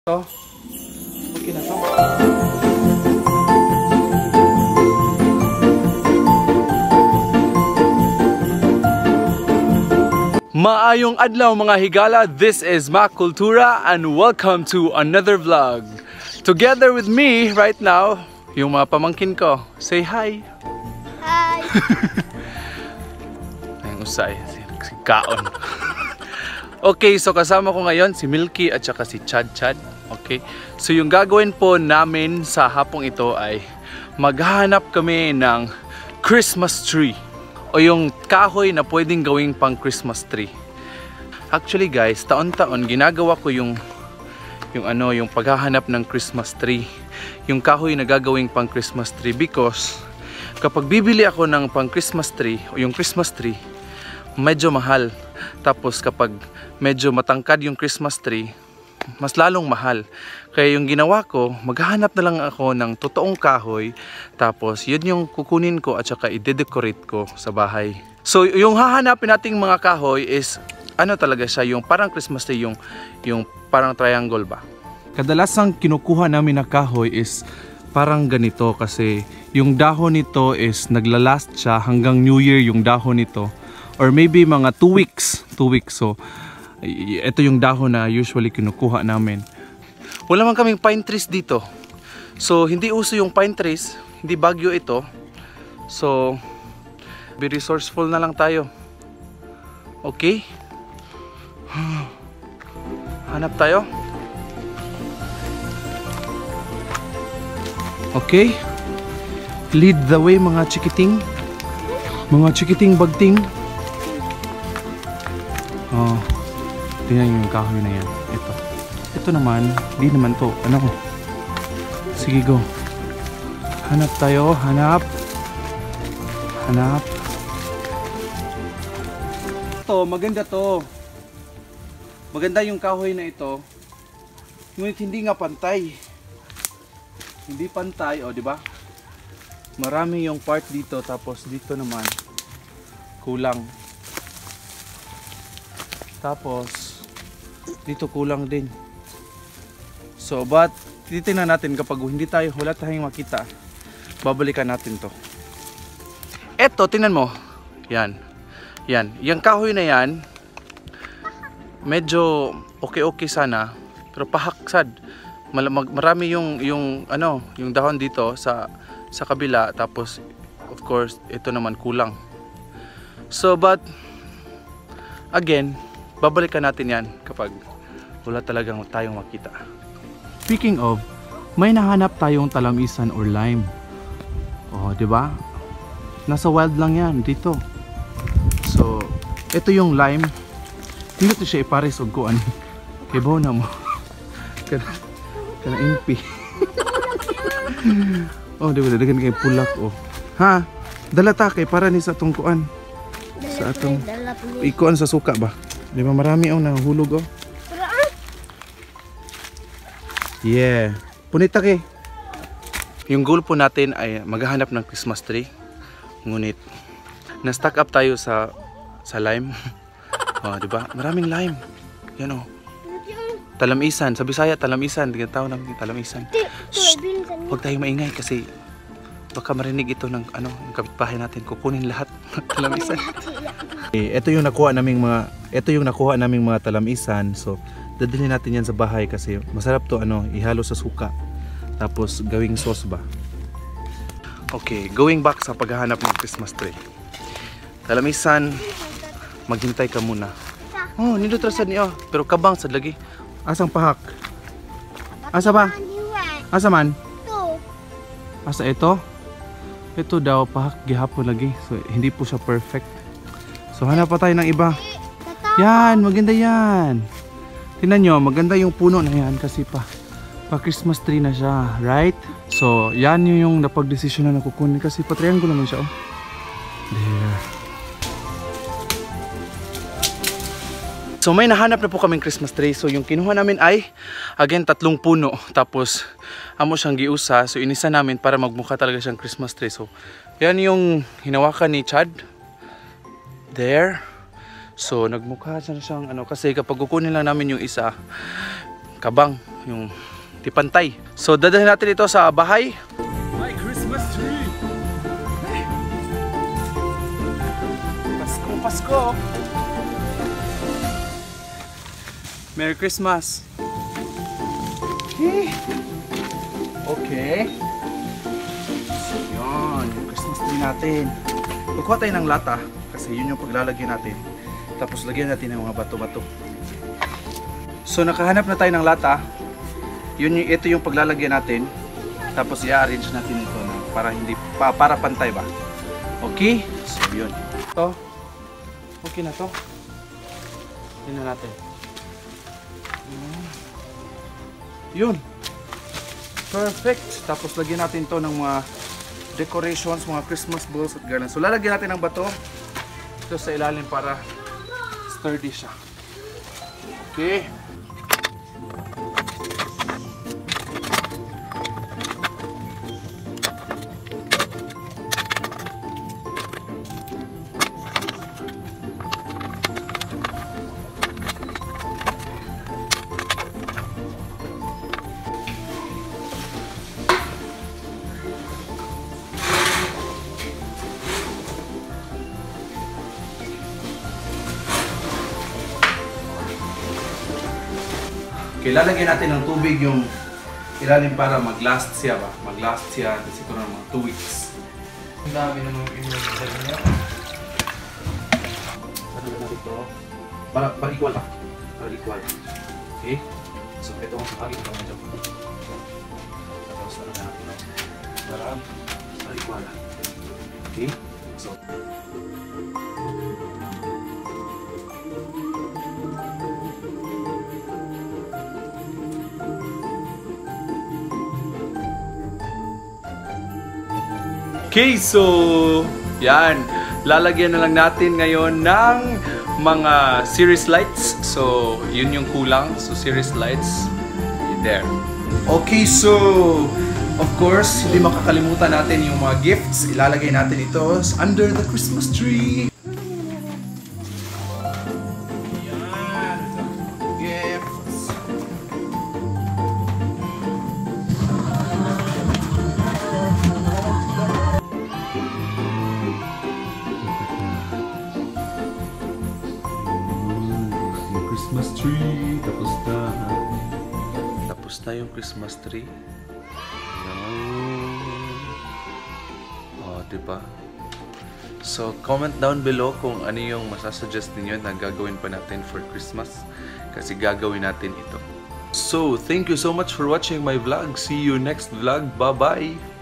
To. Okay na to. Maayong adlaw mga higala, this is Mac Kultura and welcome to another vlog. Together with me right now, yung mga pamangkin ko. Say hi! Hi! Ayun usay, si Kaon. Okay, so kasama ko ngayon si Milky at saka si Chad. Okay, so yung gagawin po namin sa hapong ito ay maghahanap kami ng Christmas tree o yung kahoy na pwedeng gawing pang Christmas tree. Actually guys, taon-taon ginagawa ko yung paghahanap ng Christmas tree, yung kahoy na gagawing pang Christmas tree, because kapag bibili ako ng pang Christmas tree o yung Christmas tree, medyo mahal. Tapos kapag medyo matangkad yung Christmas tree, mas lalong mahal. Kaya yung ginawa ko, maghahanap na lang ako ng totoong kahoy, tapos yun yung kukunin ko at saka i-decorate ko sa bahay. So yung hahanapin nating mga kahoy is ano talaga siya, yung parang Christmas tree, yung parang triangle ba. Kadalasang kinukuha namin na kahoy is parang ganito, kasi yung dahon nito is naglalast siya hanggang New Year yung dahon nito, or maybe mga 2 weeks. So ito yung dahon na usually kinukuha namin. Wala man kaming pine trees dito, so hindi uso yung pine trees, hindi bagyo ito, so be resourceful na lang tayo. Okay, hanap tayo. Okay, lead the way mga chikiting bagting. Oh, tingnan yung kahoy na yan. Ito naman, di naman to. Ano ko? Sige, go. Hanap tayo, hanap. Maganda to. Maganda yung kahoy na ito. Ngunit hindi nga pantay. Hindi pantay, o di ba? Marami yung part dito, tapos dito naman kulang. Tapos dito kulang din. So but titingnan natin, kapag wala tayong makita, babalikan natin to. Eto, tingnan mo. Yan. Yung kahoy na yan, medyo okay sana, pero pahaksad. Marami yung dahon dito sa kabila, tapos of course ito naman kulang. So but again, babalikan natin yan kapag wala talagang tayong makita. Speaking of, may nahanap tayong talamisan or lime. Oh, di ba? Nasa wild lang yan dito. So ito yung lime. Hindi ito siya ipares og kuan. Kay na mo. Kana impi. Oh, di ba dagan kay pulak oh. Ha? Dala ta kay para ni sa atong kuan. Sa atong ikuan sa suka ba? Di ba marami ang nahulog oh. Yeah. Punita kay. Yung goal po natin ay maghahanap ng Christmas tree. Ngunit na-stack up tayo sa lime. Oh, di ba? Maraming lime. Yan oh. Talamisan, sa Bisaya talamisan, tinatawag namin talamisan. Shh, huwag tayong maingay kasi baka marinig ito ng yung kapitbahay natin, kukunin lahat ng talamisan. Ito yung nakuha naming mga talamisan, so dadalhin natin yan sa bahay kasi masarap to ihalo sa suka tapos gawing sauce ba. Okay, going back sa paghahanap ng Christmas tree. Talamisan, maghintay ka muna. Oh, nindot rasad niyo, pero kabang sad lagi. Asang pahak? Asa ba? Asa man? Asa ito? Ito daw pahak gihapon lagi. So hindi po siya perfect. So hanap pa tayo ng iba. Yan, maganda yan. Tingnan nyo, maganda yung puno na yan kasi pa Christmas tree na siya, right? So yan yung napag-desisyon na nakukunin kasi pa triangle naman siya oh. There. So may nahanap na po kaming Christmas tree. So yung kinuha namin ay again 3 puno. Tapos amo siyang giusa. So inisa namin para magmukha talaga siyang Christmas tree. So yan yung hinawakan ni Chad. There. So nagmukha siya siyang kasi kapag kukunin lang namin yung isa, kabang, yung tipantay. So dadalhin natin ito sa bahay. My Christmas tree! Pasko, Pasko! Merry Christmas! Okay. So yun, yung Christmas tree natin. Kukuha tayo ng lata kasi yun yung paglalagyan natin. Tapos lagyan natin ng mga bato-bato. So nakahanap na tayo ng lata. Ito yung paglalagyan natin. Tapos i-arrange natin ito para para pantay ba. Okay? So yun. Ito. Okay na to. Tingnan natin. Yun. Perfect. Tapos lagyan natin to ng mga decorations, mga Christmas balls at garlands. So lalagyan natin ng bato ito sa ilalim para sturdy siya. Okay. Okay, lalagyan natin ng tubig yung ilalim para mag-last siya ba? Mag-last siya siguro ng mga 2 weeks. Ang dami naman yung inulit niya. Ano na ito? Para-equal lang. Para-equal. Okay? So, ito ang sakali ito medyo. Tapos ano natin? Para-equal lang. Okay? So, okay, so yan. Lalagyan na lang natin ngayon ng mga series lights. So, yun yung kulang. So, series lights there. Okay, so of course, hindi makakalimutan natin yung mga gifts. Ilalagay natin ito under the Christmas tree. Yan. Gifts. Christmas tree, tapos na yung Christmas tree. Oh, diba? So, comment down below kung ano yung masasuggest ninyo na gagawin pa natin for Christmas. Kasi gagawin natin ito. So, thank you so much for watching my vlog. See you next vlog. Bye-bye!